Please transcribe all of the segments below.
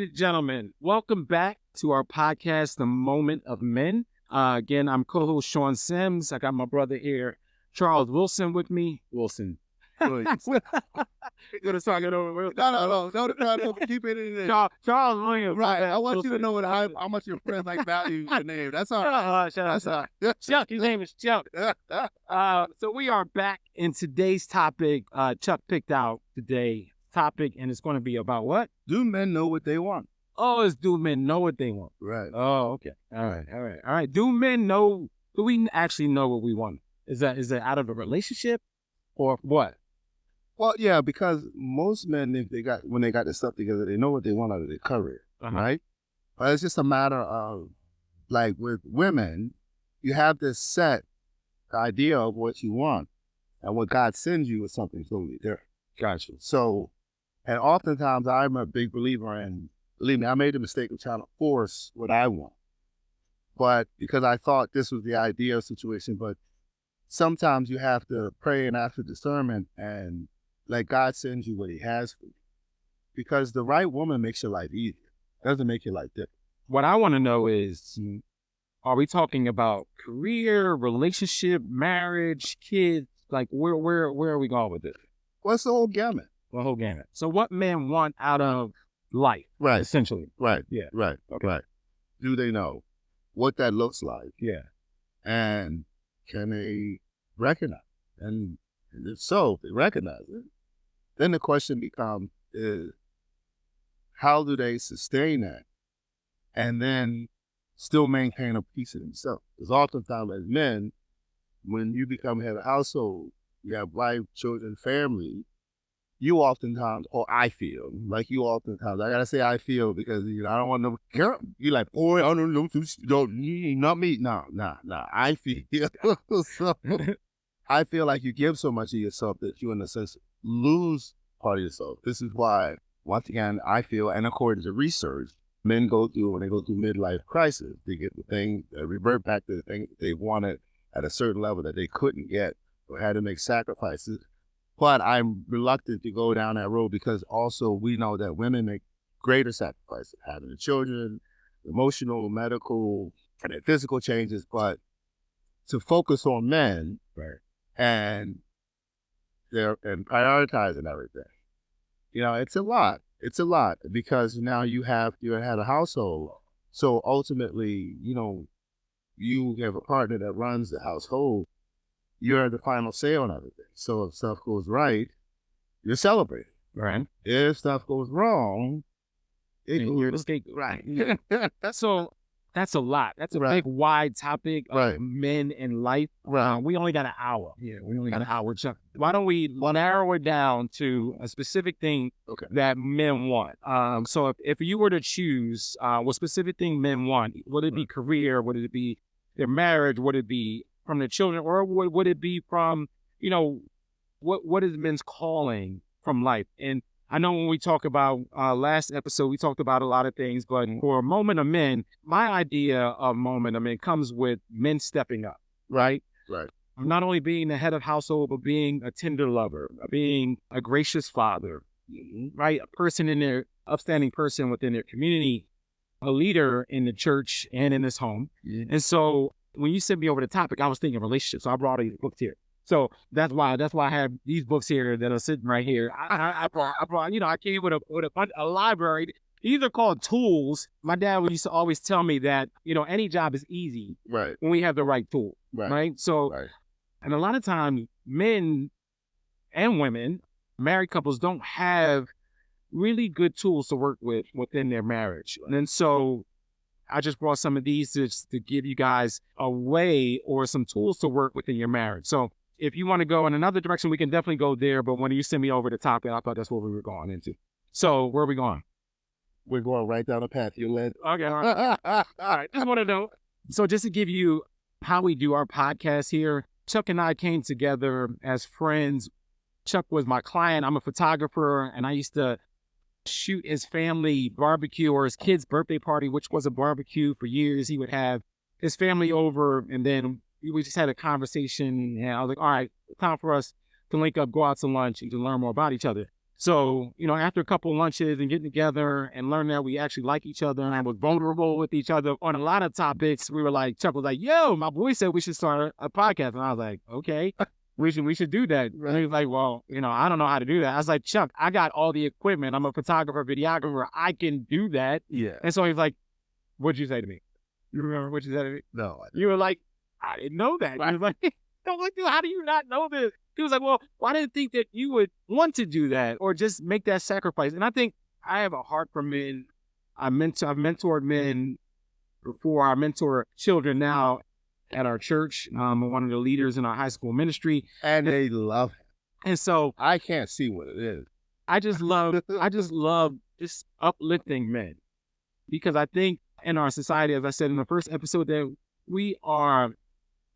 and gentlemen, welcome back to our podcast, The Moment of Men. Again, I'm co-host Sean Sims. I got my brother here, Charles Wilson, with me. Wilson. You're gonna start it over. No. Keep it in there. Charles Williams. Right. I want you to know how much your friends like value the name. That's all right. That's all right. Chuck, his name is Chuck. So we are back in today's topic. Chuck picked out today's topic, and it's going to be about what? Do men know what they want? Oh, it's do men know what they want? Right. Oh, okay. All right. Do men know? Do we actually know what we want? Is that out of a relationship or what? Well, yeah, because most men, when they got their stuff together, they know what they want out of their career, right? But it's just a matter of, like with women, you have this set idea of what you want, and what God sends you is something totally different. Gotcha. So, and oftentimes I'm a big believer in, believe me, I made the mistake of trying to force what I want, but because I thought this was the ideal situation, but sometimes you have to pray and ask for discernment and let God send you what he has for you. Because the right woman makes your life easier. It doesn't make your life different. What I want to know is, are we talking about career, relationship, marriage, kids? Like, where are we going with this? What's the whole gamut? The whole gamut. So what men want out of life, right? Essentially. Right. Yeah. Right. Okay. Right. Do they know what that looks like? Yeah. And can they recognize? And if so, if they recognize it, then the question becomes is, how do they sustain that and then still maintain a piece of themselves? Because oftentimes as men, when you become head of household, you have wife, children, family, you oftentimes, or I feel, like you oftentimes, I gotta say I feel because, I don't want no, you're like, boy, I don't know, not me. No, I feel, so, I feel like you give so much of yourself that you, in a sense, lose part of yourself. This is why, once again, I feel, and according to research, men go through, when they go through midlife crisis, they get the thing, revert back to the thing they wanted at a certain level that they couldn't get or had to make sacrifices. But I'm reluctant to go down that road because also we know that women make greater sacrifices, having the children, emotional, medical, and physical changes, but to focus on men, right, and prioritizing everything. It's a lot. It's a lot because now you had a household. So ultimately, you have a partner that runs the household. You're the final say on everything. So if stuff goes right, you're celebrating. Right. If stuff goes wrong, you're right. So that's a lot. That's a big, wide topic of men in life. Right. We only got an hour. Yeah, we only got an hour. Chuck, why don't we narrow it down to a specific thing that men want? So if you were to choose what specific thing men want, would it be career? Would it be their marriage? Would it be from the children? Or would it be from, what is men's calling from life? And I know when we talk about last episode, we talked about a lot of things, but for a moment of men, my idea of moment of men comes with men stepping up, right? Right. Not only being the head of household, but being a tender lover, being a gracious father, right? A person in their upstanding person within their community, a leader in the church and in his home. And so when you sent me over the topic, I was thinking relationships. So I brought these books here. So that's why I have these books here that are sitting right here. I brought, I came with a library. These are called tools. My dad used to always tell me that, any job is easy when we have the right tool, right? So, and a lot of times men and women, married couples, don't have really good tools to work with within their marriage. And so I just brought some of these to give you guys a way or some tools to work within your marriage. So if you want to go in another direction, we can definitely go there. But when you send me over the topic, I thought that's what we were going into. So where are we going? We're going right down the path you led. Okay. All right. All right. Just want to know. So just to give you how we do our podcast here, Chuck and I came together as friends. Chuck was my client. I'm a photographer, and I used to shoot his family barbecue or his kid's birthday party, which was a barbecue for years. He would have his family over, and then we just had a conversation, and I was like, all right, time for us to link up, go out to lunch, and to learn more about each other. So, after a couple lunches and getting together and learning that we actually like each other and I was vulnerable with each other on a lot of topics, we were like, Chuck was like, yo, my boy said we should start a podcast. And I was like, okay, we should do that. And he was like, well, I don't know how to do that. I was like, Chuck, I got all the equipment. I'm a photographer, videographer. I can do that. Yeah. And so he was like, what'd you say to me? You remember what you said to me? No. You were like, I didn't know that. He was like, I was like, dude, how do you not know this? He was like, well, I didn't think that you would want to do that or just make that sacrifice. And I think I have a heart for men. I've mentored men before. I mentor children now at our church. I'm one of the leaders in our high school ministry. And they love him. And so I can't see what it is. I just love just uplifting men, because I think in our society, as I said in the first episode, that we are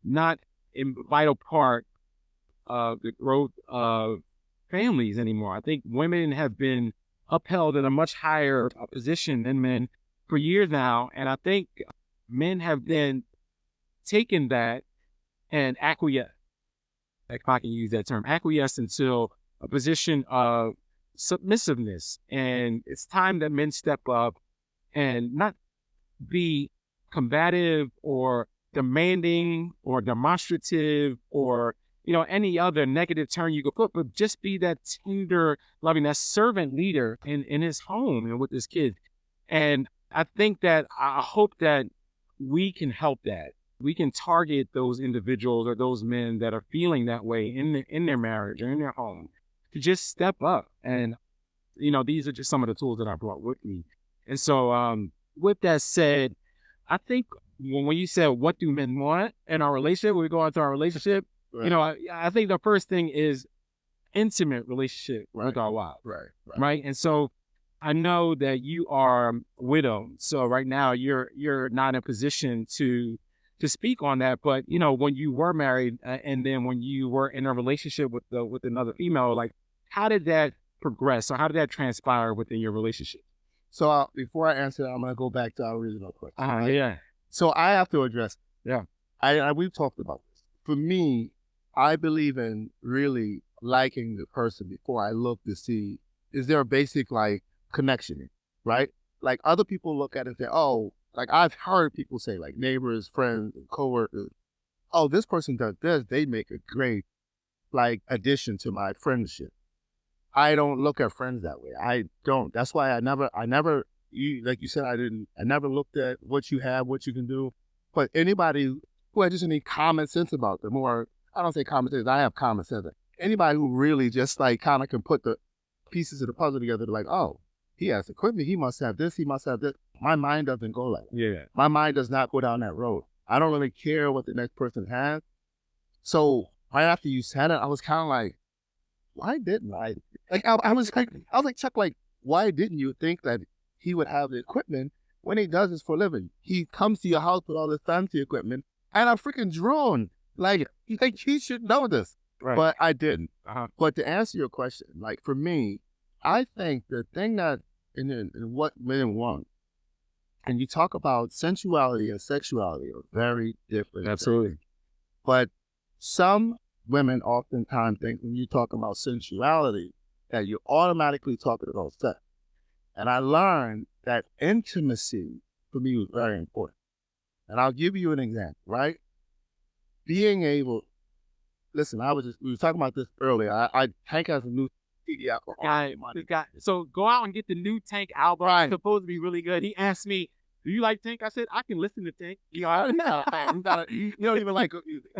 not a vital part of the growth of families anymore. I think women have been upheld in a much higher position than men for years now. And I think men have then taken that and acquiesced, if I can use that term, acquiesced into a position of submissiveness. And it's time that men step up and not be combative or demanding or demonstrative or any other negative term you could put, but just be that tender, loving, that servant leader in his home and with his kids. And I think that I hope that we can help that. We can target those individuals or those men that are feeling that way in their marriage or in their home to just step up. And, these are just some of the tools that I brought with me. And so with that said, I think when you said, what do men want in our relationship, when we go into our relationship, Right. I think the first thing is intimate relationship with our wives. Right. And so I know that you are widowed. So right now you're not in a position to speak on that. But, when you were married and then when you were in a relationship with another female, like, how did that progress? Or how did that transpire within your relationship? So before I answer that, I'm going to go back to our original question. Right? Yeah. So I have to address. Yeah. We've talked about this. For me, I believe in really liking the person before I look to see, is there a basic connection, right? Like other people look at it and say, oh, like I've heard people say, like neighbors, friends, and coworkers, oh, this person does this. They make a great addition to my friendship. I don't look at friends that way. I don't. That's why I never, like you said, I never looked at what you have, what you can do. But anybody who has just any common sense about them, or I don't say common sense, I have common sense. Anybody who really just kind of can put the pieces of the puzzle together, like, oh, he has equipment, he must have this, he must have this. My mind doesn't go like that. Yeah. My mind does not go down that road. I don't really care what the next person has. So right after you said it, I was kind of like, why didn't I? I was like, Chuck, why didn't you think that he would have the equipment when he does this for a living? He comes to your house with all this fancy equipment and a freaking drone. He should know this. Right. But I didn't. Uh-huh. But to answer your question, for me, I think the thing that in what men want, and you talk about sensuality and sexuality are very different. Absolutely. things. But some women oftentimes think when you talk about sensuality that you're automatically talking about sex. And I learned that intimacy for me was very important. And I'll give you an example, right? Being able, listen, we were talking about this earlier. Hank has a new CD out. So go out and get the new Tank album. Right. It's supposed to be really good. He asked me, do you like Tank? I said, I can listen to Tank. No, you don't even like good music.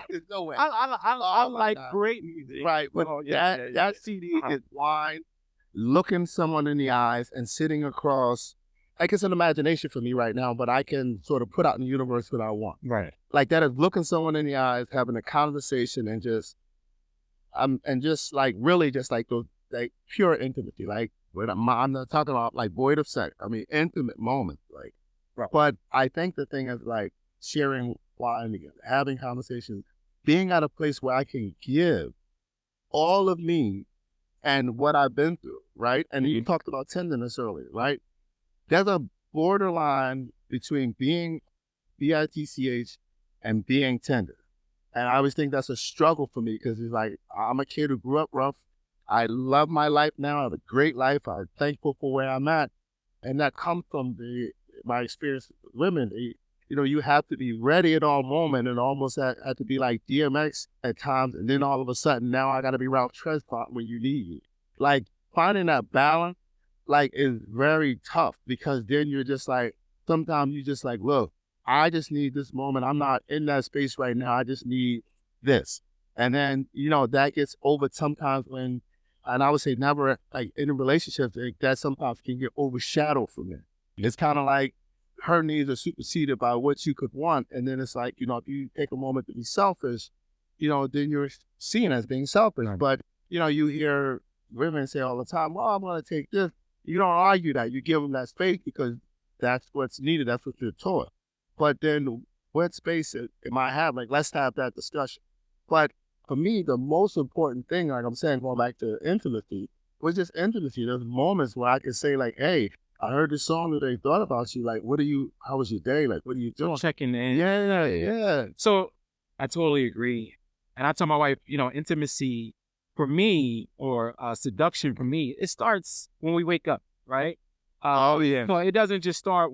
There's no way. I like great music. Right, but that CD is blind, looking someone in the eyes and sitting across. Like it's an imagination for me right now, but I can sort of put out in the universe what I want. Right. Like that is looking someone in the eyes, having a conversation, and just really just those pure intimacy. When I'm not talking about void of sex. I mean intimate moments. Right. But I think the thing is sharing wine together, having conversations, being at a place where I can give all of me and what I've been through, right? And you talked about tenderness earlier, right? There's a borderline between being bitch and being tender. And I always think that's a struggle for me because it's I'm a kid who grew up rough, I love my life now. I have a great life. I'm thankful for where I'm at. And that comes from my experience with women. You have to be ready at all moment and almost have to be like DMX at times. And then all of a sudden, now I got to be Ralph Tresvant when you need me. Like finding that balance, like is very tough because then you're just like, sometimes you just like, look, I just need this moment. I'm not in that space right now. I just need this. And then, that gets over sometimes and I would say never, like in a relationship, that sometimes can get overshadowed from it. It's kind of like her needs are superseded by what you could want. And then it's like, if you take a moment to be selfish, then you're seen as being selfish. Right. But, you hear women say all the time, well, I'm going to take this. You don't argue that. You give them that space because that's what's needed. That's what you're taught. But then what space am I having? Like, let's have that discussion. But for me, the most important thing, like I'm saying, going back to intimacy, was just intimacy. There's moments where I can say, like, hey, I heard this song today, thought about you. Like, how was your day? Like, what are you doing? Checking in. Yeah. So I totally agree. And I tell my wife, intimacy for me or seduction for me, it starts when we wake up, right? Oh, yeah. So it doesn't just start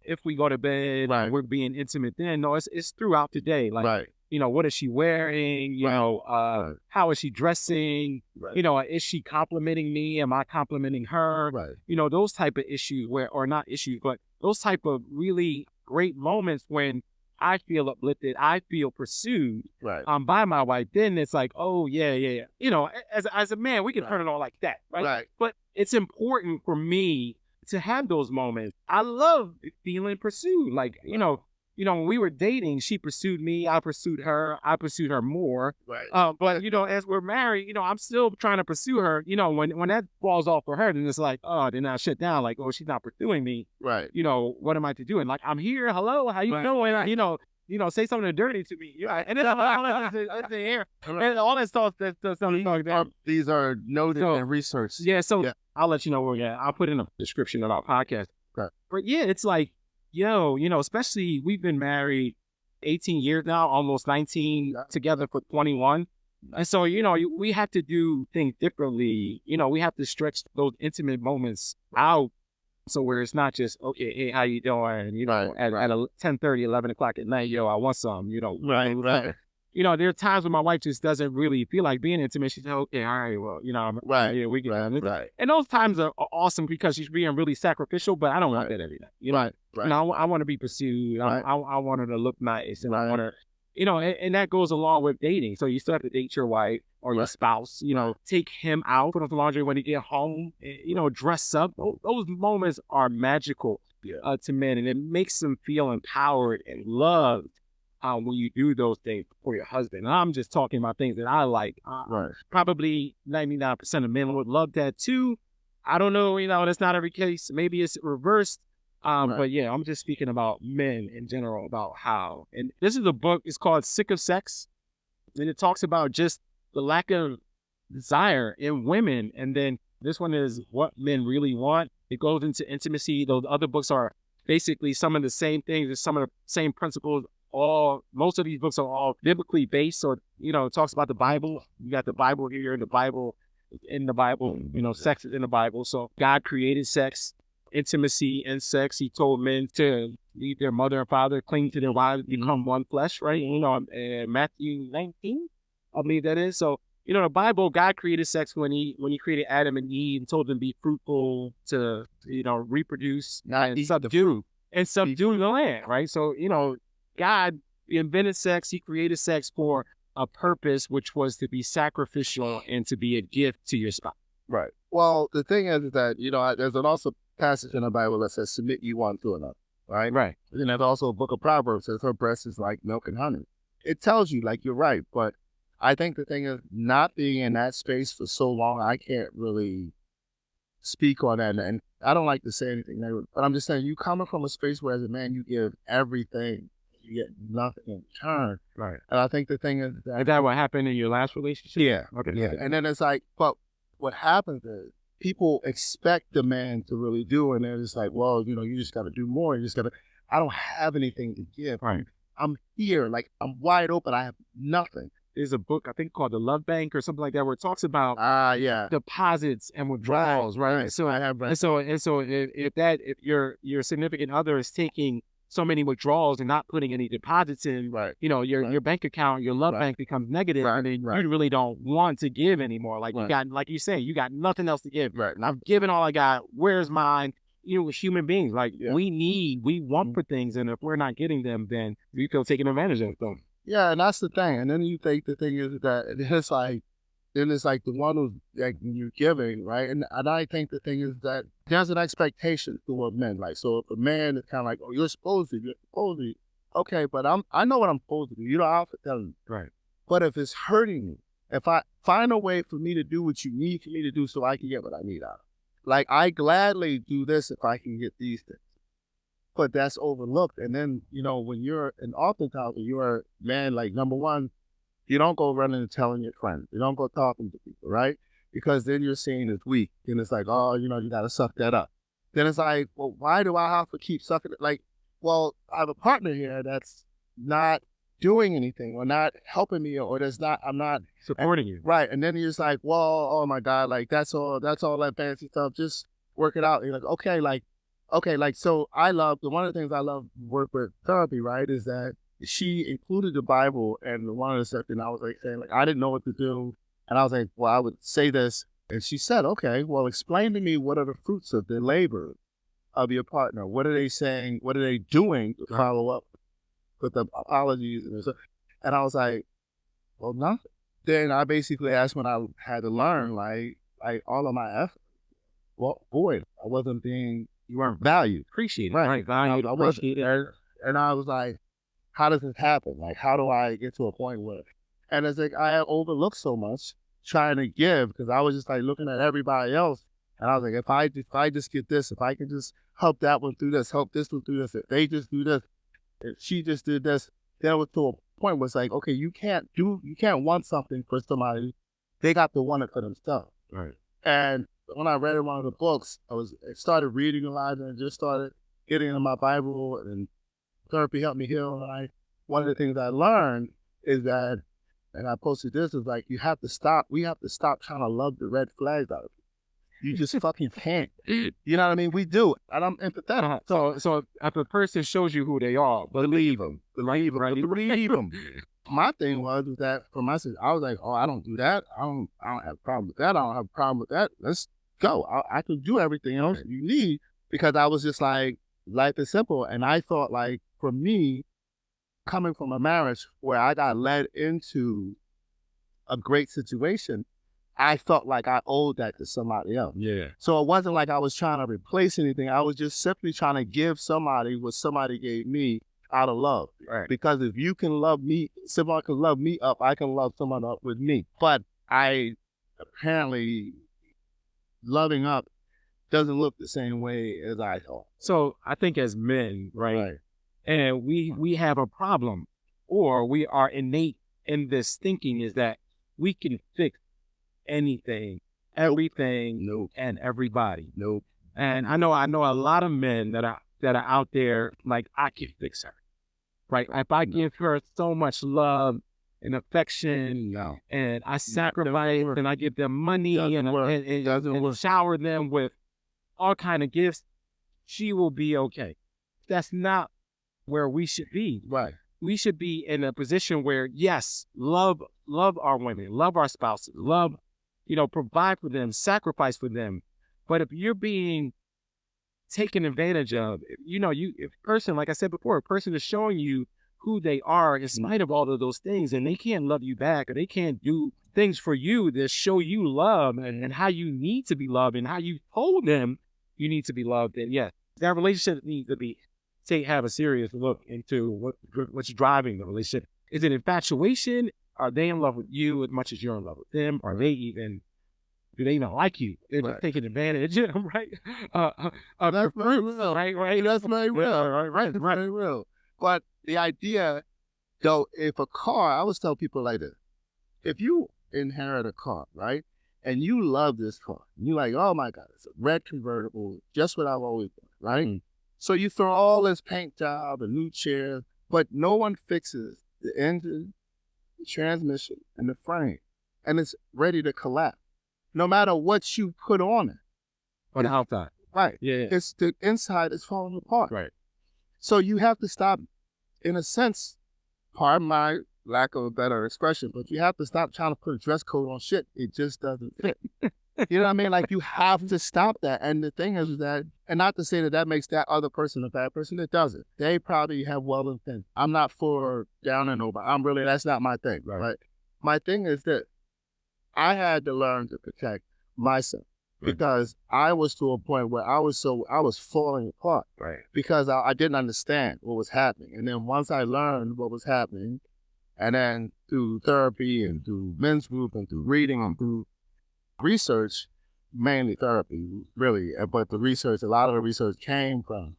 if we go to bed, Right. we're being intimate then. No, it's throughout the day. Like, Right. What is she wearing? How is she dressing? Right. Is she complimenting me? Am I complimenting her? Right. Those type of issues or not issues, but those type of really great moments when I feel uplifted, I feel pursued Right. by my wife. Then it's like, oh yeah. As a man, we can turn it on like that, right? Right. But it's important for me to have those moments. I love feeling pursued. Like, when we were dating, she pursued me, I pursued her more. Right. But as we're married, I'm still trying to pursue her. When that falls off for her, then it's like, oh, then I shut down. Like, oh, she's not pursuing me. Right. What am I to do? And like, I'm here. Hello, how you doing? Say something dirty to me. And then and all that stuff. Something like that. These are noted and researched. Yeah. So I'll let you know where we're at. I'll put in a description of our podcast. Okay. But yeah, it's like, especially we've been married 18 years now, almost 19, together for 21. And so, we have to do things differently. We have to stretch those intimate moments out. So where it's not just, okay, hey, how you doing? At 10:30, 11 o'clock at night, I want some, Right. There are times when my wife just doesn't really feel like being intimate. She says, okay, all right, well, Right. Yeah, we can. Right. And those times are awesome because she's being really sacrificial, but I don't want that every night. Right. I want to be pursued. Right. I want her to look nice, and I want her, and that goes along with dating. So you still have to date your wife or your spouse. Take him out, put on the laundry when he get home. Dress up. Those moments are magical to men, and it makes them feel empowered and loved when you do those things for your husband. And I'm just talking about things that I like. Right. Probably 99% of men would love that too. I don't know. That's not every case. Maybe it's reversed. But yeah, I'm just speaking about men in general, about how. And this is a book. It's called Sick of Sex, and it talks about just the lack of desire in women. And then this one is what men really want. It goes into intimacy. Those other books are basically some of the same things and some of the same principles. Most of these books are all biblically based, or it talks about the Bible. You got the Bible here, the Bible in the Bible. Sex is in the Bible. So God created sex, intimacy, and sex. He told men to leave their mother and father, cling to their wives, become one flesh. Right? Matthew 19, I believe that is. So the Bible, God created sex when he created Adam and Eve and told them to be fruitful, to reproduce and subdue the land. Right? So God invented sex. He created sex for a purpose, which was to be sacrificial and to be a gift to your spouse. Right. Well, the thing is that, there's an also passage in the Bible that says, submit you one to another. Right. Right. And there's also a book of Proverbs that says her breast is like milk and honey. It tells you, like, you're right. But I think the thing is, not being in that space for so long, I can't really speak on that. And I don't like to say anything negative, but I'm just saying, you coming from a space where as a man, you give everything. You get nothing in return. Right. And I think the thing is that what happened in your last relationship? Yeah. Okay. Yeah. And then it's like, but what happens is people expect the man to really do, and they're just like, well, you just got to do more. I don't have anything to give. Right. I'm here. Like, I'm wide open. I have nothing. there's a book I think called The Love Bank or something like that, where it talks about Yeah. deposits and withdrawals, right? So I have read. and so if your significant other is taking so many withdrawals and not putting any deposits in, Right. your bank account, your love bank becomes negative, and then you really don't want to give anymore. Like you got, like you say, you got nothing else to give. Right. And I've given all I got. Where's mine? We're human beings. Like we want for things, and if we're not getting them, then we feel taken advantage of them. Yeah, and that's the thing. And then you think the thing is that it's like the one who's like you're giving, right? And I think the thing is that there's an expectation toward men. Like, so if a man is kind of like, oh, you're supposed to, okay, but I know what I'm supposed to do. You don't have to tell me. Right. But if it's hurting me, if I find a way for me to do what you need for me to do so I can get what I need out of it. Like, I gladly do this if I can get these things. But that's overlooked. And then, when you're an oftentimes when you're a man, like, number one, you don't go running and telling your friends. You don't go talking to people, right? Because then you're seen as weak. And it's like, oh, you got to suck that up. Then it's like, well, why do I have to keep sucking it? Like, well, I have a partner here that's not doing anything or not helping me or I'm not supporting you. Right. And then you're just like, well, oh my God, like that's all that fancy stuff. Just work it out. And you're like, okay, so one of the things I love work with therapy, right, is that she included the Bible and one of the stuff, and I was like saying, like, I didn't know what to do. And I was like, well, I would say this. And she said, okay, well, explain to me what are the fruits of the labor of your partner? What are they saying? What are they doing to follow up with the apologies? And I was like, well, nothing. Then I basically asked when I had to learn, like all of my effort. Well, void. I wasn't being, you weren't valued. Appreciated. Right. Valued, I wasn't. And I was like, how does this happen? Like, how do I get to a point where, and it's like, I had overlooked so much trying to give because I was just like looking at everybody else. And I was like, if I just get this, if I can just help that one through this, help this one through this, if they just do this, if she just did this, then it was to a point where it's like, okay, you can't want something for somebody. They got to want it for themselves. Right. And when I read in one of the books, I started reading a lot and just started getting into my Bible, and therapy helped me heal. And one of the things I learned is that, and I posted this, is like, we have to stop trying to love the red flags out of people. You just fucking can't. You know what I mean? We do. And I'm empathetic. So if a person shows you who they are, believe them. Believe them. My thing was that for myself, I was like, oh, I don't do that. I don't have a problem with that. I don't have a problem with that. Let's go. I can do everything else you need, because I was just like, life is simple. And I thought, like, for me, coming from a marriage where I got led into a great situation, I felt like I owed that to somebody else. Yeah. So it wasn't like I was trying to replace anything. I was just simply trying to give somebody what somebody gave me out of love. Right. Because if you can love me, someone can love me up, I can love someone up with me. But apparently loving up doesn't look the same way as I thought. So I think as men, right? And we have a problem, or we are innate in this thinking, is that we can fix anything, everything, and everybody. Nope. And I know a lot of men that are out there, like, I can fix her, right? If I give her so much love and affection, and I sacrifice and I give them money and shower them with all kind of gifts, she will be okay. That's not where we should be. Right. We should be in a position where, yes, love our women, love our spouses, love, provide for them, sacrifice for them. But if you're being taken advantage of, if a person, like I said before, a person is showing you who they are in spite of all of those things, and they can't love you back, or they can't do things for you that show you love and how you need to be loved and how you told them you need to be loved, then yes, that relationship needs to have a serious look into what's driving the relationship. Is it infatuation? Are they in love with you as much as you're in love with them? Do they even like you? They're just taking advantage, right? That's very real. Right. That's very real. Right. Very real. But the idea, though, if a car, I always tell people like this: if you inherit a car, right, and you love this car, and you're like, oh my God, it's a red convertible, just what I've always done, right? Mm-hmm. So you throw all this paint job and new chairs, but no one fixes the engine, the transmission, and the frame, and it's ready to collapse. No matter what you put on it. On the outside. Right. Yeah. It's the inside is falling apart. Right. So you have to stop, in a sense, pardon my lack of a better expression, but you have to stop trying to put a dress code on shit. It just doesn't fit. You know what I mean? Like, you have to stop that. And the thing is that, and not to say that that makes that other person a bad person, it doesn't. They probably have well intent. I'm not for down and nobody. That's not my thing. Right. My thing is that I had to learn to protect myself. Right. Because I was to a point where I was falling apart. Right. Because I didn't understand what was happening. And then once I learned what was happening, and then through therapy and through men's group and through reading and through research, mainly therapy, really, but a lot of the research came from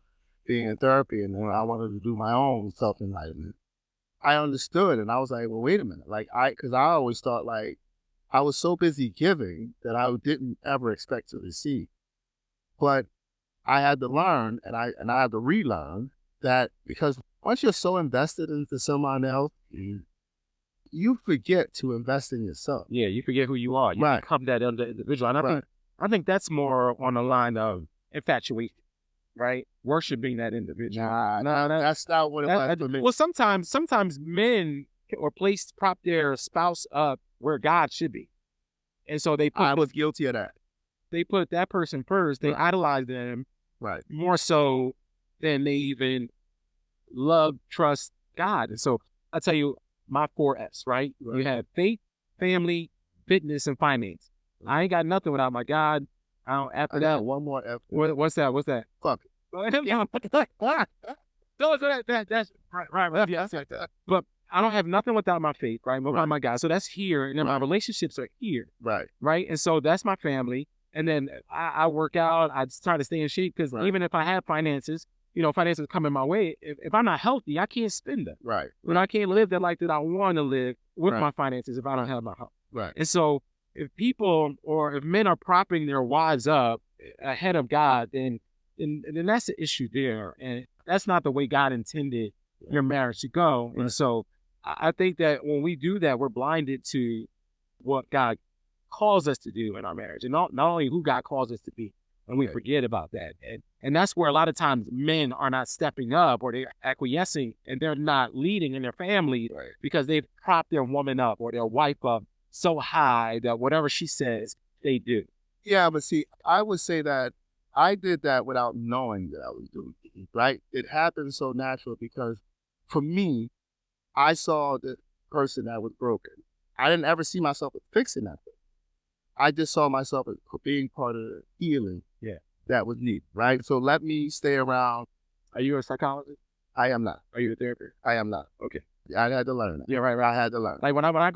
being in therapy, and then I wanted to do my own self-enlightenment. I understood, and I was like, well, wait a minute. Because I always thought, like, I was so busy giving that I didn't ever expect to receive. But I had to learn, and I had to relearn that, because once you're so invested into someone else, you forget to invest in yourself. Yeah, you forget who you are. You become that other individual. And I think that's more on the line of infatuation, right? Worshiping that individual. No, that's not what it was for me. Well, sometimes men prop their spouse up where God should be. And so I was guilty of that. They put that person first. They idolize them more so than they even love, trust God. And so I tell you, my 4Fs, right? You have faith, family, fitness, and finance. I ain't got nothing without my God. After that, one more F. What's that? Fuck it. That's right. Yeah, that's like that. But I don't have nothing without my faith, right? Without my God. So that's here, and then my relationships are here. Right. And so that's my family. And then I work out. I just try to stay in shape, because even if I have finances, finances coming my way, if I'm not healthy, I can't spend them. Right. When I can't live the life that I want to live with my finances if I don't have my health. Right. And so if people, or if men are propping their wives up ahead of God, then that's the issue there. And that's not the way God intended your marriage to go. And so I think that when we do that, we're blinded to what God calls us to do in our marriage, and not only who God calls us to be. And we forget about that. And that's where a lot of times men are not stepping up, or they're acquiescing, and they're not leading in their family because they've propped their woman up or their wife up so high that whatever she says, they do. Yeah, but see, I would say that I did that without knowing that I was doing it, right? It happened so natural because for me, I saw the person that was broken. I didn't ever see myself as fixing that thing. I just saw myself as being part of the healing that was needed, right? So let me stay around. Are you a psychologist? I am not. Are you a therapist? I am not. Okay. I had to learn that. Yeah, right. I had to learn. Like when I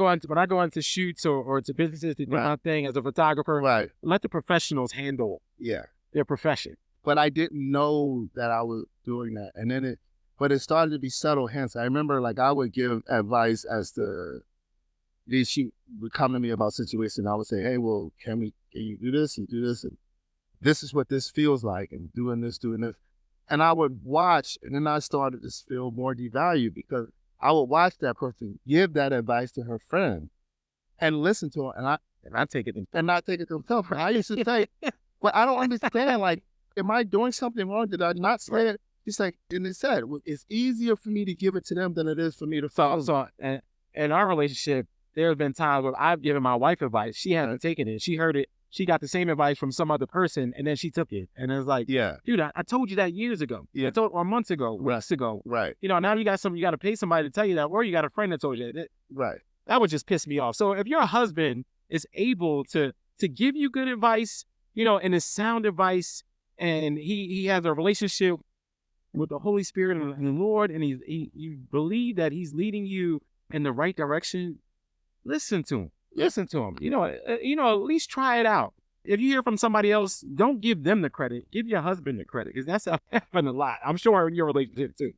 go into shoots or to businesses to do my thing as a photographer, let the professionals handle their profession. But I didn't know that I was doing that. And then but it started to be subtle hints. I remember, like, I would give advice as to, she would come to me about situations. I would say, hey, well, can you do this and do this? And this is what this feels like, and doing this. And I would watch, and then I started to feel more devalued, because I would watch that person give that advice to her friend and listen to her. And I take it and not take it to myself. I used to say, but I don't understand, like, am I doing something wrong? Did I not say it? It's like, and it said, it's easier for me to give it to them than it is for me to follow. So in our relationship, there have been times where I've given my wife advice. She hasn't taken it. She heard it. She got the same advice from some other person, and then she took it. And it was like, dude, I told you that years ago. I told, or months ago, weeks ago. Right. Now you got to pay somebody to tell you that, or you got a friend that told you that. Right. That would just piss me off. So if your husband is able to give you good advice, and it's sound advice, and he has a relationship with the Holy Spirit and the Lord, and you believe that he's leading you in the right direction, listen to him. Listen to him. At least try it out. If you hear from somebody else, don't give them the credit. Give your husband the credit, because that's happened a lot. I'm sure in your relationship too.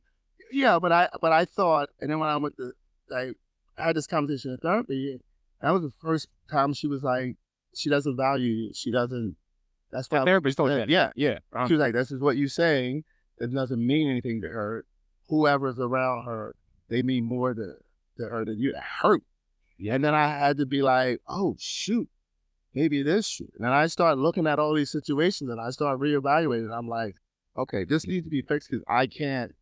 Yeah, but I thought, and then when I had this conversation in therapy, that was the first time she was like, she doesn't value you. She doesn't. That's why therapist told you. Yeah. Uh-huh. She was like, this is what you're saying. It doesn't mean anything to her. Whoever's around her, they mean more to her than you. That hurt. And then I had to be like, oh, shoot, maybe it is true. And then I start looking at all these situations and I start reevaluating. I'm like, okay, this needs to be fixed because I can't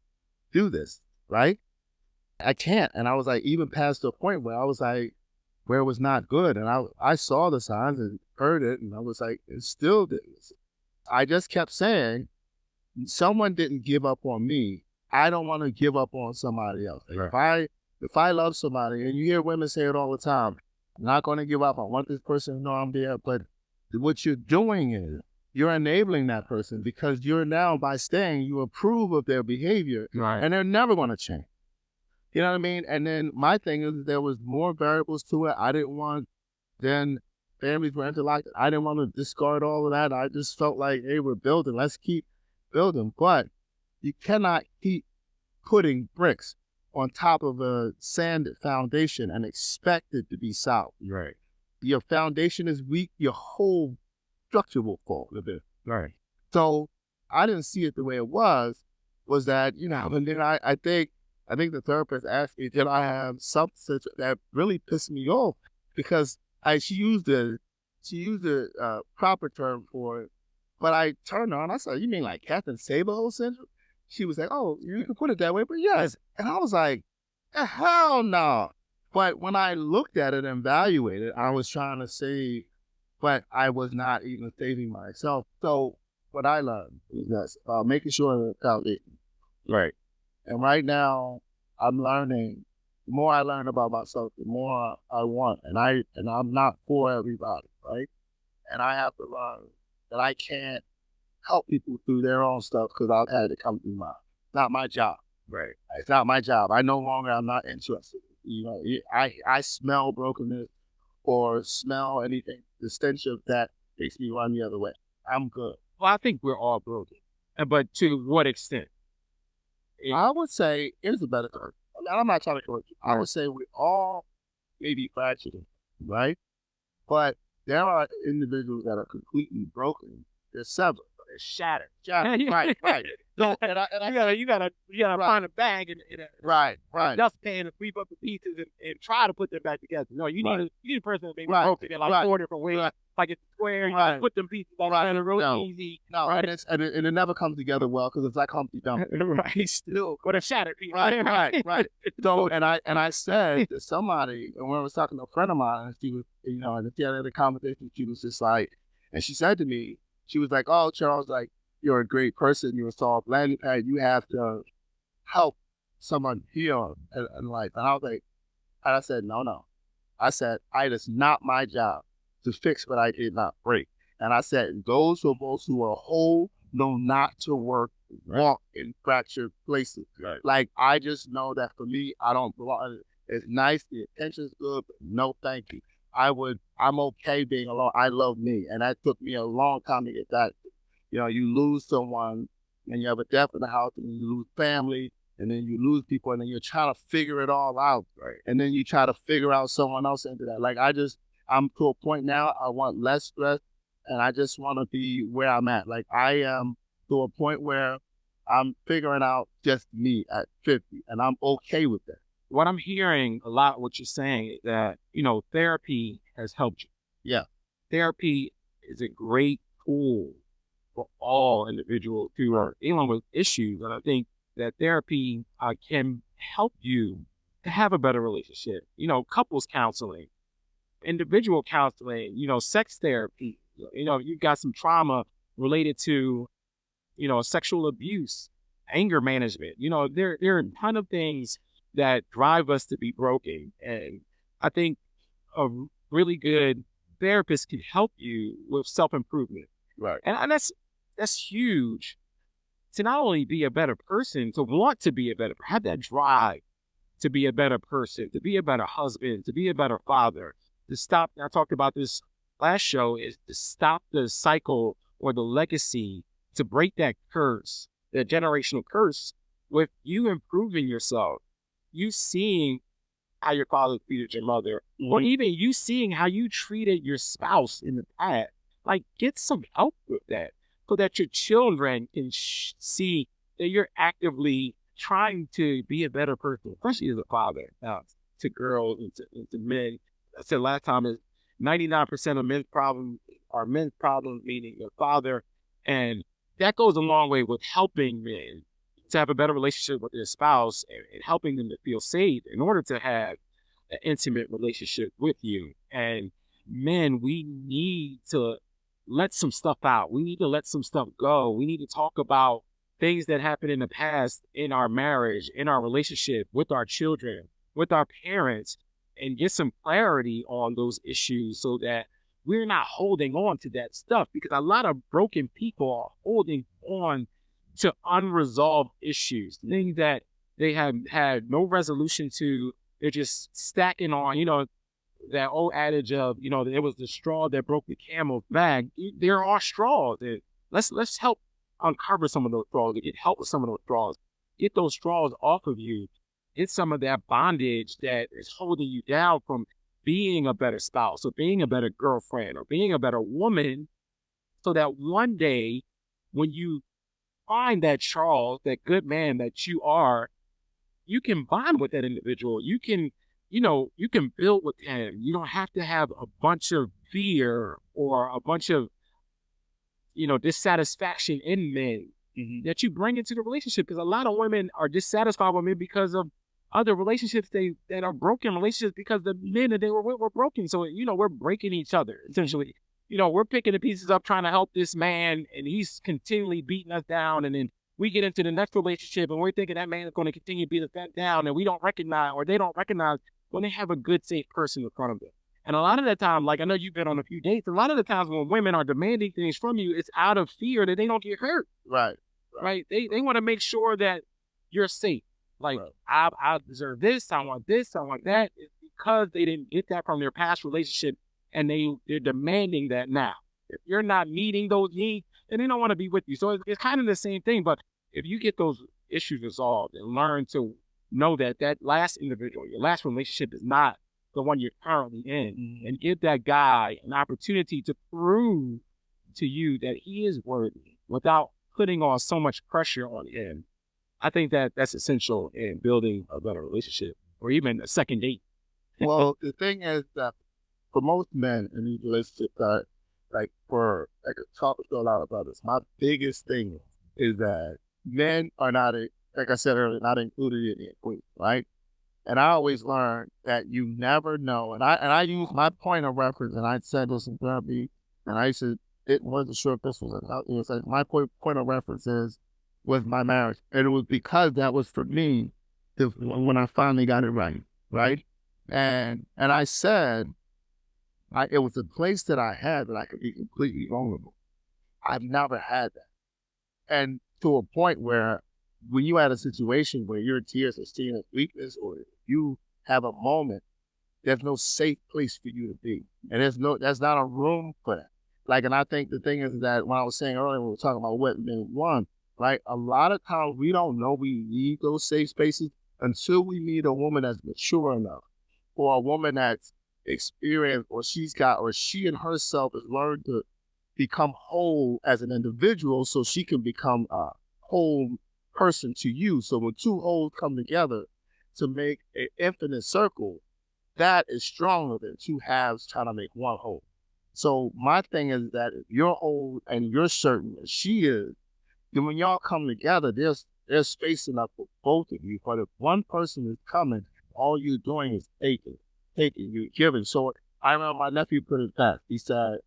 do this, right? I can't. And I was like, even past the point where I was like, where it was not good. And I saw the signs and heard it. And I was like, it still didn't. I just kept saying, someone didn't give up on me. I don't want to give up on somebody else. Like, if I love somebody, and you hear women say it all the time, I'm not going to give up. I want this person to know I'm there. But what you're doing is you're enabling that person because you're now, by staying, you approve of their behavior, Right. and they're never going to change. You know what I mean? And then my thing is there was more variables to it. I didn't want, then families were interlocked. I didn't want to discard all of that. I just felt like, hey, we're building. Let's keep building. But you cannot keep putting bricks on top of a sanded foundation and expect it to be solid. Right. Your foundation is weak, your whole structure will fall. Right. So I didn't see it the way it was that, and then I think the therapist asked me, did I have substance that really pissed me off? Because she used a proper term for it, but I turned on, I said, you mean like Catherine Sabo syndrome? She was like, oh, you can put it that way, but yes. And I was like, hell no. But when I looked at it and evaluated, I was trying to save, but I was not even saving myself. So what I learned is this, making sure that foundation. Right. And right now, I'm learning. The more I learn about myself, the more I want. And I'm not for everybody, right? And I have to learn that I can't help people through their own stuff because I've had it come through not my job. Right. It's not my job. I'm not interested. I smell brokenness or smell anything, the stench of that makes me run the other way. I'm good. Well, I think we're all broken, but to what extent? I would say, here's a better term. I'm not trying to correct you. I would say we all may be fractured, right? But there are individuals that are completely broken. They're severed. They're shattered. Right. So, You gotta find a bag and right. dustpan and sweep up the pieces and try to put them back together. No, you need a person that may be broken in like 4 different ways. Like it's square, you put them pieces back together real easy. No, right? And it never comes together well because it's like Humpty Dumpty. Right, still. But a shattered piece. Right. So, and I said to somebody, and when I was talking to a friend of mine, and she was, and she had a conversation, she was just like, and she said to me, she was like, oh, Charles, like, you're a great person. You're a soft landing pad. You have to help someone heal in life. And I was like, and I said, no. I said, it is not my job to fix what I did not break. And I said, those of us who are whole know not to walk in fractured places. Right. Like, I just know that for me, I don't belong. It's nice, the intention's good, but no thank you. I'm okay being alone. I love me. And that took me a long time to get that. You lose someone and you have a death in the house and you lose family and then you lose people and then you're trying to figure it all out. Right. And then you try to figure out someone else into that. Like, I'm to a point now, I want less stress and I just want to be where I'm at. Like, I am to a point where I'm figuring out just me at 50 and I'm okay with that. What I'm hearing a lot, what you're saying is that, therapy has helped you. Yeah. Therapy is a great tool for all individuals who are dealing with issues. And I think that therapy can help you to have a better relationship. Couples counseling, individual counseling, sex therapy. You've got some trauma related to, sexual abuse, anger management. There are a ton of things that drive us to be broken. And I think a really good therapist can help you with self-improvement. Right. And that's huge to not only be a better person, to want to be a better, have that drive to be a better person, to be a better husband, to be a better father, to stop. I talked about this last show, is to stop the cycle or the legacy, to break that curse, that generational curse, with you improving yourself, you seeing how your father treated your mother, or even you seeing how you treated your spouse in the past. Like, get some help with that so that your children can see that you're actively trying to be a better person, especially as a father, to girls and to men. I said last time, is 99% of men's problems are men's problems, meaning your father. And that goes a long way with helping men to have a better relationship with their spouse and helping them to feel safe in order to have an intimate relationship with you. And men, we need to let some stuff out. We need to let some stuff go. We need to talk about things that happened in the past in our marriage, in our relationship, with our children, with our parents, and get some clarity on those issues so that we're not holding on to that stuff, because a lot of broken people are holding on to unresolved issues, things that they have had no resolution to. They're just stacking on, that old adage of, it was the straw that broke the camel's back. There are straws. Let's help uncover some of those straws, to get help with some of those straws. Get those straws off of you. Get some of that bondage that is holding you down from being a better spouse or being a better girlfriend or being a better woman, so that one day when you find that Charles, that good man that you are, you can bond with that individual. You can build with him. You don't have to have a bunch of fear or a bunch of, dissatisfaction in men that you bring into the relationship. Because a lot of women are dissatisfied with men because of other relationships that are broken relationships, because the men that they were with were broken. So, we're breaking each other, essentially. We're picking the pieces up, trying to help this man, and he's continually beating us down. And then we get into the next relationship, and we're thinking that man is going to continue to beat us down, and we don't recognize, or they don't recognize, when they have a good, safe person in front of them. And a lot of the time, like I know you've been on a few dates, a lot of the times when women are demanding things from you, it's out of fear that they don't get hurt. Right. Right? They want to make sure that you're safe. Like, I deserve this, I want that. It's because they didn't get that from their past relationship, and they're demanding that now. If you're not meeting those needs, then they don't want to be with you. So it's kind of the same thing. But if you get those issues resolved and learn to know that that last individual, your last relationship, is not the one you're currently in, and give that guy an opportunity to prove to you that he is worthy without putting on so much pressure on him, I think that that's essential in building a better relationship, or even a second date. Well, the thing is that for most men in these relationships, I could talk to a lot about this. My biggest thing is that men are not, like I said earlier, not included in the equation, right? And I always learn that you never know. And I use my point of reference, and I said this in therapy, and I said it wasn't sure if this was it was like my point of reference was my marriage, and it was because that was for me when I finally got it right? And I said, it was a place that I had that I could be completely vulnerable. I've never had that. And to a point where when you had a situation where your tears are seen as weakness, or you have a moment, there's no safe place for you to be. And there's not a room for that. Like, and I think the thing is that when I was saying earlier, when we were talking about what men want, right? A lot of times we don't know we need those safe spaces until we meet a woman that's mature enough, or a woman that's experienced, or she and herself has learned to become whole as an individual, so she can become a whole person to you. So when two wholes come together to make an infinite circle, that is stronger than two halves trying to make one whole. So my thing is that if you're whole and you're certain that she is, then when y'all come together, there's space enough for both of you. But if one person is coming, all you're doing is taking, you're giving. So I remember my nephew put it best. He said,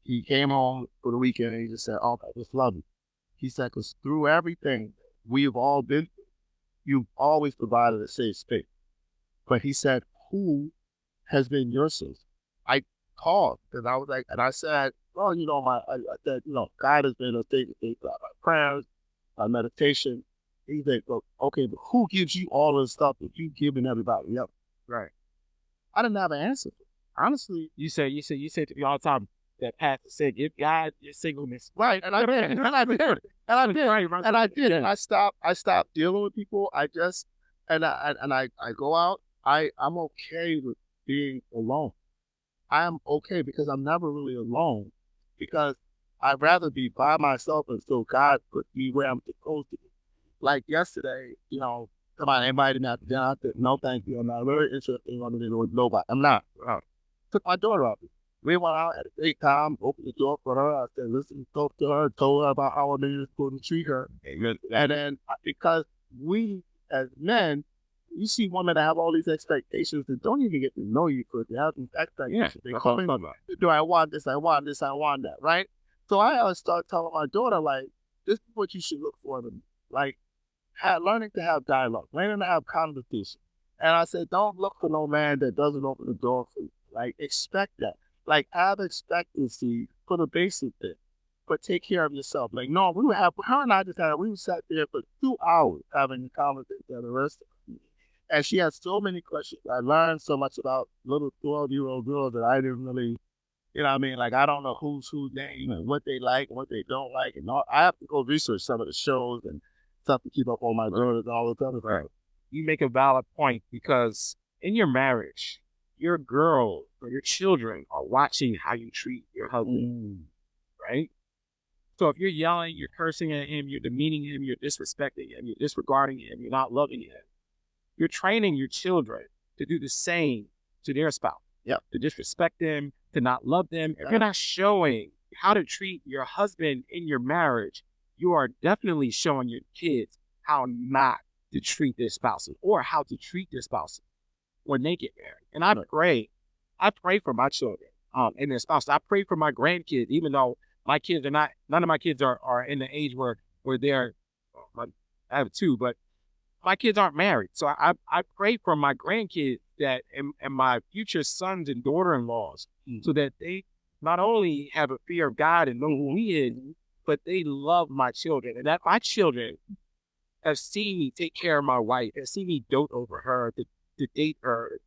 he came home for the weekend and he just said, "Oh, I just love you." He said, "Because through everything we've all been through, you've always provided a safe space." But he said, "Who has been your safe?" I called because I was like, and I said, "Well, I said, God has been a thing, my prayers, my meditation." He's like, "Look, okay, but who gives you all of the stuff that you've given everybody else?" Right. I didn't have an answer. Honestly, You say to me all the time that pastor said, "Give God your singleness." right, and I did, and I did, and I did, Right, and I did. And I stopped dealing with people. I just, and I go out. I'm okay with being alone. I am okay because I'm never really alone, because I'd rather be by myself until God put me where I'm supposed to be. Like yesterday, Come on, anybody not down? No, thank you. I'm not really interested in running with nobody. I'm not. Took my daughter out. We went out at a great time, opened the door for her. I said, listen, talk to her, told her about how niggas couldn't treat her. And then because we as men, you see women that have all these expectations that don't even get to know you because they have these expectations. They call me, do I want this? I want this. I want that, right? So I always start telling my daughter, like, this is what you should look for in me. Like, learning to have dialogue, learning to have conversation. And I said, don't look for no man that doesn't open the door for you. Like, expect that. Like, have expectancy for the basic thing, but take care of yourself. Like, no, her and I we sat there for 2 hours having a conversation at the restaurant. And she had so many questions. I learned so much about little 12-year-old girls that I didn't really, you know what I mean? Like, I don't know who's name and what they like, what they don't like. And all, I have to go research some of the shows and stuff to keep up on my daughters and all the other things. You make a valid point because in your marriage, your girl or your children are watching how you treat your husband, right? So if you're yelling, you're cursing at him, you're demeaning him, you're disrespecting him, you're disregarding him, you're not loving him, you're training your children to do the same to their spouse. Yep. To disrespect them, to not love them. If you're not showing how to treat your husband in your marriage, you are definitely showing your kids how not to treat their spouses or how to treat their spouses when they get married. And I pray for my children and their spouses. I pray for my grandkids, even though my kids are not, none of my kids are in the age where they're, I have two, but my kids aren't married. So I pray for my grandkids that and my future sons and daughter-in-laws so that they not only have a fear of God and know who he is, but they love my children. And that my children have seen me take care of my wife, have seen me dote over her, to date her.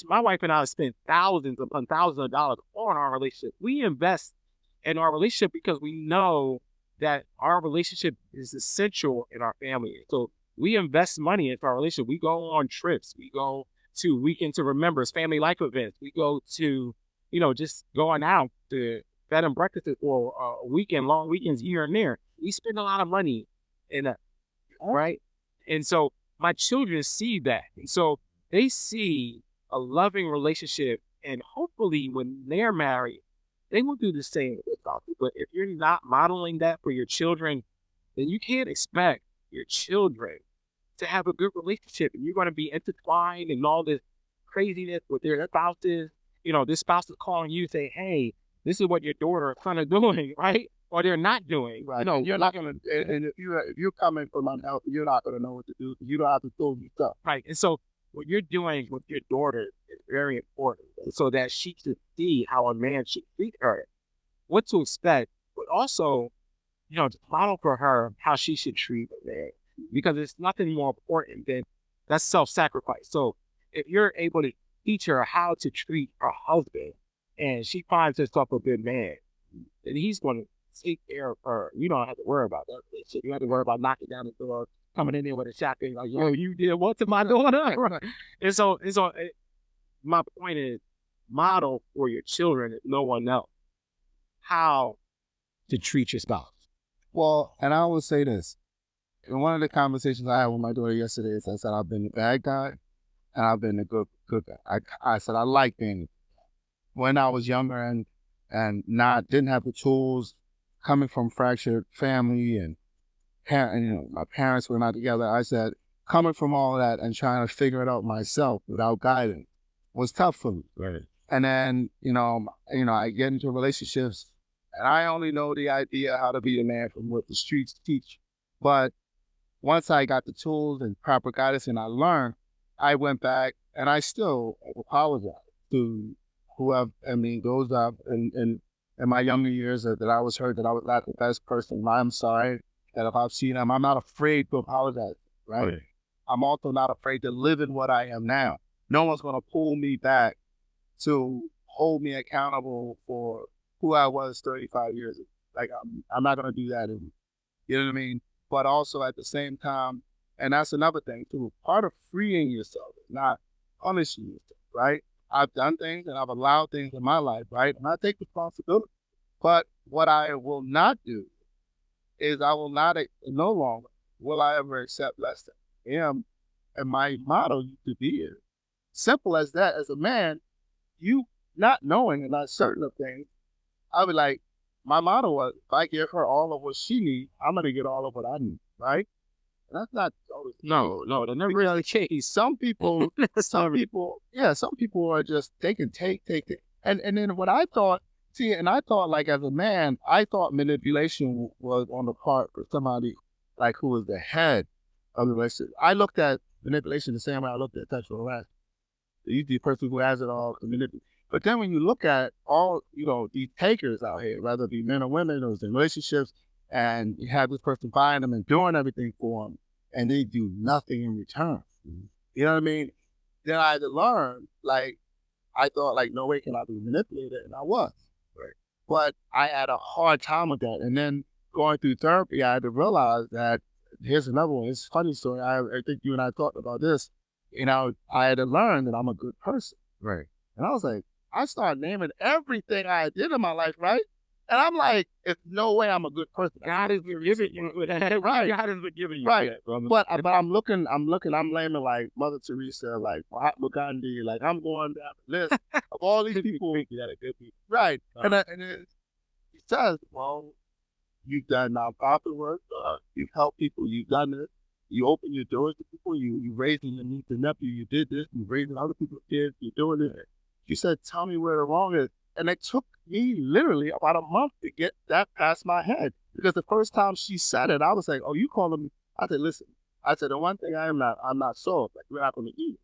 My wife and I have spent thousands upon thousands of dollars on our relationship. We invest in our relationship because we know that our relationship is essential in our family. So we invest money into our relationship. We go on trips. We go to Weekend to Remember's family life events. We go to, just going out to bed and breakfast for a weekend, long weekends here and there. We spend a lot of money in that, right? And so my children see that. And so they see a loving relationship, and hopefully when they're married, they will do the same. But if you're not modeling that for your children, then you can't expect your children to have a good relationship. And you're going to be intertwined in all this craziness with their spouses. This spouse is calling you, say, hey, this is what your daughter is kind of doing, right? Or they're not doing. Right. No, you're not going to, and if you're coming from unhealthy, you're not going to know what to do. You don't have to do your stuff. Right. And so what you're doing with your daughter is very important so that she can see how a man should treat her, what to expect, but also, to model for her how she should treat a man, because it's nothing more important than that's self-sacrifice. So if you're able to teach her how to treat her husband and she finds herself a good man, then he's going to take care of her. You don't have to worry about that. You have to worry about knocking down the door, coming in there with a shotgun, like, yo, you did what to my daughter? Right. And so my point is, model for your children, if no one else, how to treat your spouse. Well, and I always say this. In one of the conversations I had with my daughter yesterday, is I said, I've been the bad guy and I've been the good guy. I said, I like being when I was younger and didn't have the tools, coming from fractured family and my parents were not together. I said, coming from all that and trying to figure it out myself without guidance was tough for me. Right. And then, I get into relationships and I only know the idea how to be a man from what the streets teach. But once I got the tools and proper guidance and I learned, I went back and I still apologize to those in my younger years that I was hurt, that I was not the best person. I'm sorry that if I've seen them, I'm not afraid to apologize, right? Okay. I'm also not afraid to live in what I am now. No one's going to pull me back to hold me accountable for who I was 35 years ago. Like, I'm not going to do that anymore. You know what I mean? But also at the same time, and that's another thing too, part of freeing yourself is not punishing yourself, right? I've done things and I've allowed things in my life, right? And I take responsibility. But what I will not do is no longer will I ever accept less than I am And my motto used to be is simple as that. As a man, you not knowing and not certain of things, I would like, my motto was, if I give her all of what she needs, I'm going to get all of what I need, right? And that's not always the case. No, that never really changed. Some people, some people are just, they can take. And then what I thought, and I thought like as a man, I thought manipulation was on the part of somebody like who was the head of the relationship. I looked at manipulation the same way I looked at sexual harassment. The person who has it all can manipulate. But then when you look at all, these takers out here, whether it be men or women or in relationships, and you have this person buying them and doing everything for them, and they do nothing in return. Mhm. You know what I mean? Then I had to learn, like, I thought, like, no way can I be manipulated, and I was. Right. But I had a hard time with that. And then going through therapy, I had to realize that, here's another one. It's a funny story. I think you and I talked about this. I had to learn that I'm a good person. Right. And I was like, I started naming everything I did in my life, right? And I'm like, it's no way I'm a good person. God is forgiving you with that. Right. God is forgiving you. Right. for that, brother. But I'm looking, I'm blaming like Mother Teresa, like Mahatma Gandhi, like I'm going down the list of all these people. That are good people. Right. He says, well, you've done nonprofit work, you've helped people, you've done this, you open your doors to people, you raising your niece and nephew, you did this, you raising other people's kids, you're doing it. She said, tell me where the wrong is. And it took me literally about a month to get that past my head. Because the first time she said it, I was like, oh, you calling me? I said, listen, the one thing I'm not soft. Like, we're not going to eat.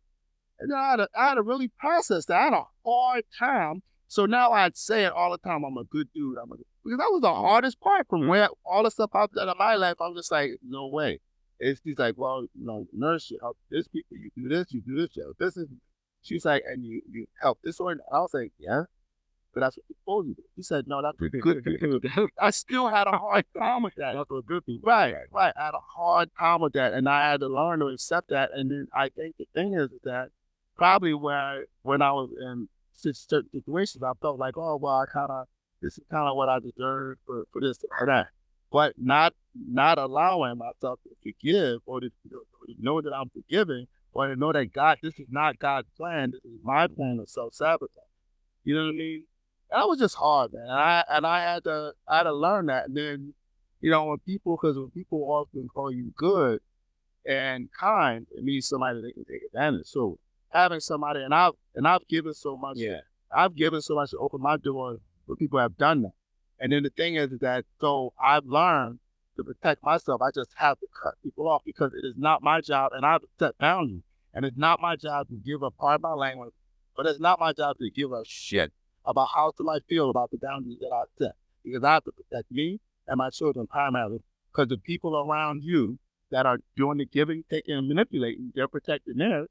And then I had to really process that. I had a hard time. So now I'd say it all the time, I'm a good dude. Because that was the hardest part from where all the stuff I've done in my life. I'm just like, no way. She's like, well, nurse, you help this people, you do this, this is. She's like, and you help this one. I was like, yeah. But that's what you told you. He said, no, that's a good thing. I still had a hard time with that. That's a good thing. Right. I had a hard time with that. And I had to learn to accept that. And then I think the thing is that probably when I was in certain situations, I felt like, oh, well, this is kind of what I deserve for this or that. But not allowing myself to forgive or to know that I'm forgiving or to know that God, this is not God's plan. This is my plan of self-sabotage. You know what I mean? That was just hard, man. And I had to learn that. And then, when people often call you good and kind, it means somebody they can take advantage. So having somebody, and I've given so much. Yeah. I've given so much to open my door for people have done that. And then the thing is that, so I've learned to protect myself. I just have to cut people off because it is not my job, and I've set boundaries. And it's not my job to give up part of my language, but it's not my job to give a shit about how somebody feel about the boundaries that I set. Because I have to protect me and my children primarily. Because the people around you that are doing the giving, taking, and manipulating, they're protecting theirs.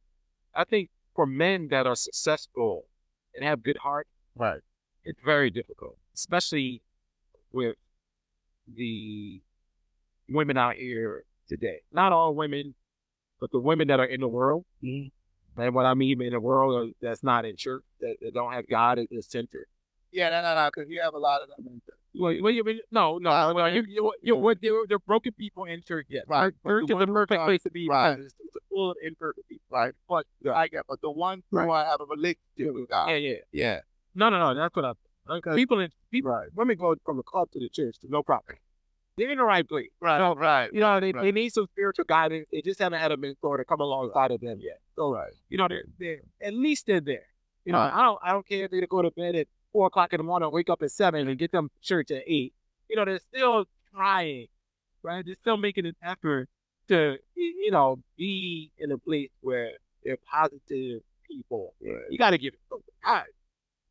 I think for men that are successful and have good heart, Right. it's very difficult, especially with the women out here today. Not all women, but the women that are in the world. Mm-hmm. And what I mean in the world that's not in church, that don't have God as the center. Yeah, no, because you have a lot of them in church. Well, you mean, no. They're broken people in church. Yes, Right. Church is the perfect place to be. Right. It's full of imperfect people. Right. But but the ones who I have a relationship with God. Yeah. No. That's what people Right. women go from the club to the church to no problem. They're in the right place. Right. So, Right. They need some spiritual guidance. They just haven't had a mentor to come alongside of them yet. All right. They're at least they're there. I don't care if they go to bed at 4 o'clock in the morning, wake up at 7 and get them to church at 8. They're still trying, right? They're still making an effort to, be in a place where they're positive people. Right. You got to give it to God.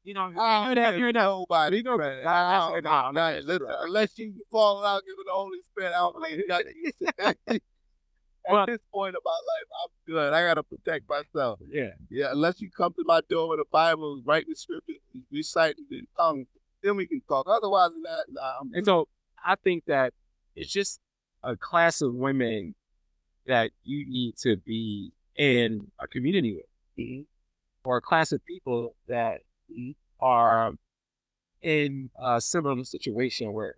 You're that Nobody. Unless you fall out, giving the Holy Spirit out. At this point of my life, I'm good. I gotta protect myself. Yeah. Unless you come to my door with a Bible, write the scripture, recite it in tongues, then we can talk. Otherwise than that, And so I think that it's just a class of women that you need to be in a community with, mm-hmm. or a class of people that are in a similar situation where,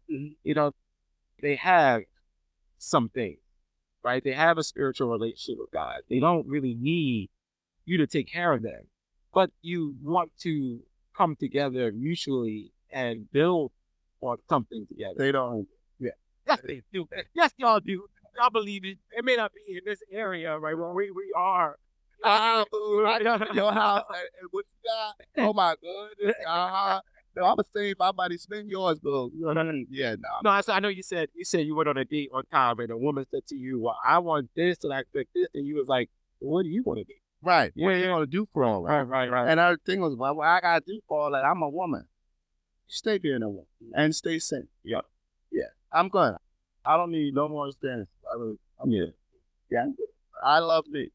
they have something right? They have a spiritual relationship with God. They don't really need you to take care of them, but you want to come together mutually and build on something together. They don't. Yeah. Yes, they do. Yes, y'all do. Y'all believe it. It may not be in this area, right? Where we are. Your house. What you got? Oh my goodness. No, I'm gonna save my money, spend yours, bro. Yeah, no. No, I know you said you went on a date one time and a woman said to you, "Well, I want this and I expect this," and you was like, "What do you want to do?" Right. What are you gonna do for all that? Right. And our thing was, well, what I gotta do for all that? I'm a woman. Stay being a woman and stay safe. Yeah. Yeah. I'm good. I don't need no more understanding. I'm good. Yeah. I love me.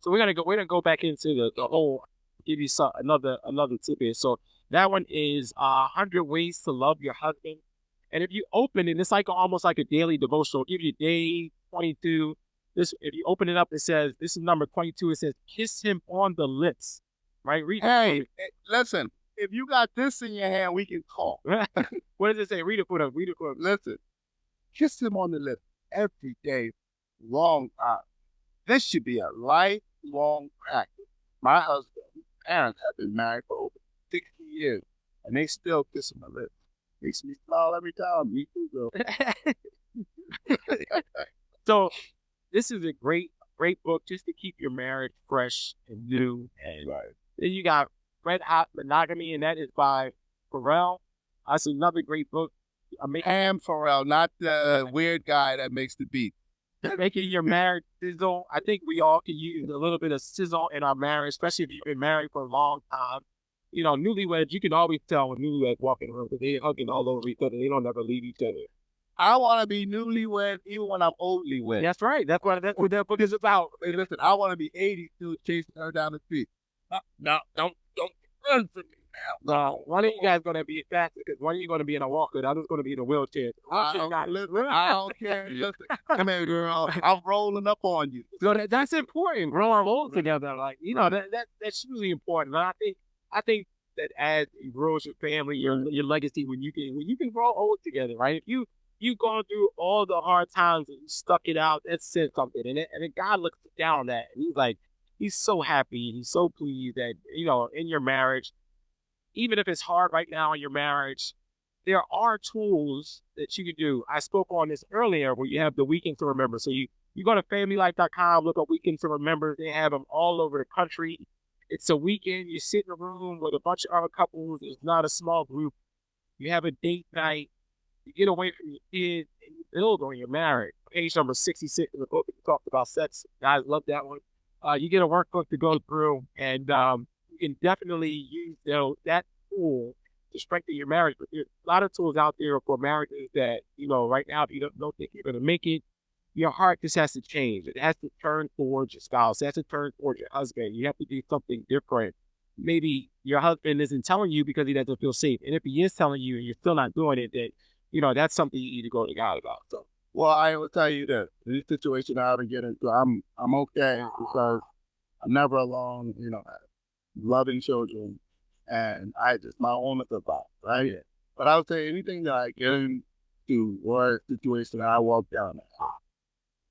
So we're gonna go back into the whole, give you another tip here. So that one is 100 ways to love your husband. And if you open it, it's like almost like a daily devotional. Give you day 22. This, if you open it up, it says, this is number 22. It says, kiss him on the lips. Right? Read. Hey, listen. If you got this in your hand, we can talk. What does it say? Read it for them. Read it for them. Listen. Kiss him on the lips every day, long time. This should be a lifelong practice. My husband and parents have been married for over 60 years, and they still kiss on the lips. Makes me smile every time. Me too, though. So this is a great book just to keep your marriage fresh and new. And then you got Red Hot Monogamy, and that is by Pharrell. That's another great book. Ham Pharrell, not the weird guy that makes the beat. Making your marriage sizzle. I think we all can use a little bit of sizzle in our marriage, especially if you've been married for a long time. You know, newlyweds, you can always tell when newlyweds walking around because they're hugging all over each other. They don't ever leave each other. I want to be newlywed even when I'm oldly wed. That's right. That's what that book is about. Hey, listen, I want to be 80 still chasing her down the street. No, don't run from me now. No, one of you guys going to be faster because one of you going to be in a walker. The other's going to be in a wheelchair. I don't care. Listen, come here, girl. I'm rolling up on you. So that's important. Growing old together, like, you know, that's really important. And I think that as you grow as your family, your legacy, when you can grow old together, right? If you've gone through all the hard times and you stuck it out, that says something. And then God looks down on that and he's like, he's so happy. He's so pleased that, you know, in your marriage, even if it's hard right now in your marriage, there are tools that you can do. I spoke on this earlier where you have the weekend to remember. So you go to familylife.com, look up weekend to remember. They have them all over the country. It's a weekend. You sit in a room with a bunch of other couples. It's not a small group. You have a date night. You get away from your kids and you build on your marriage. Page number 66 in the book, we talked about sex. Guys love that one. You get a workbook to go through, and you can definitely use that tool to strengthen your marriage. But there's a lot of tools out there for marriages that, you know, right now, if you don't think you're going to make it, your heart just has to change. It has to turn towards your spouse. It has to turn towards your husband. You have to do something different. Maybe your husband isn't telling you because he doesn't feel safe. And if he is telling you and you're still not doing it, then, you know, that's something you need to go to God about. So, well, I will tell you that this situation I would get into, I'm okay because I'm never alone, you know, loving children, and my own is about, right? Yeah. But I would say anything that I get into or situation I walk down,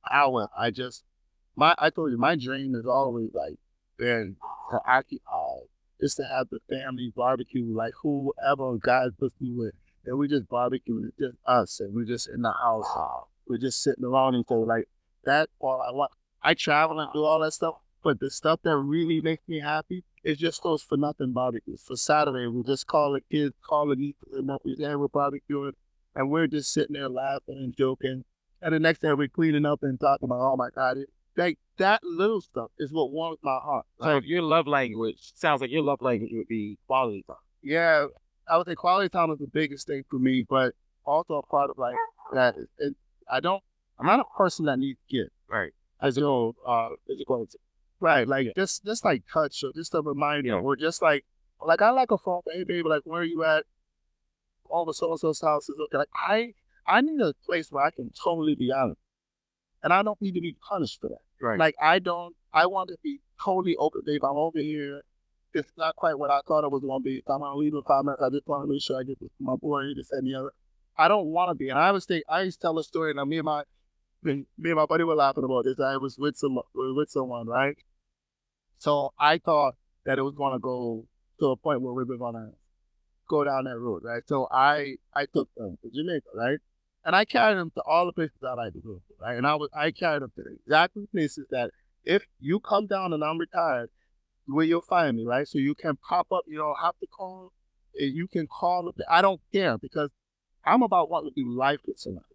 I told you, my dream is always like been to occupy, just to have the family barbecue, like whoever God puts me with. And we just barbecue, it's just us, and we're just in the house. We're just sitting around each other. Like, that's all I want. I travel and do all that stuff, but the stuff that really makes me happy is just those for nothing barbecues. For Saturday, we just call the kids, call it and we're barbecuing, and we're just sitting there laughing and joking. And the next day, we're cleaning up and talking about, oh my God, like that little stuff is what warms my heart. So your love language, sounds like your love language would be quality time. Yeah, I would say quality time is the biggest thing for me, but also a part of like that. I'm not a person that needs gifts. Right. Physical, right. Like just like touch or just a reminder, or just like I like a phone. Hey baby, like where are you at? All the so-and-so's house is okay. Like I need a place where I can totally be honest. And I don't need to be punished for that. Right. Like I want to be totally open, babe. I'm over here. It's not quite what I thought it was going to be. If I'm going to leave in 5 minutes, I just want to make sure I get this, my boy, this and the other. I don't want to be. And I used to tell a story, and me and me and my buddy were laughing about this. I was with someone, right? So I thought that it was going to go to a point where we were going to go down that road, right? So I took them to Jamaica, right? And I carried them to all the places I like to go, right? And I carried them to the exact places that if you come down and I'm retired, where you'll find me, right? So you can pop up, you don't have to call. You can call up. I don't care because I'm about wanting to do life with somebody.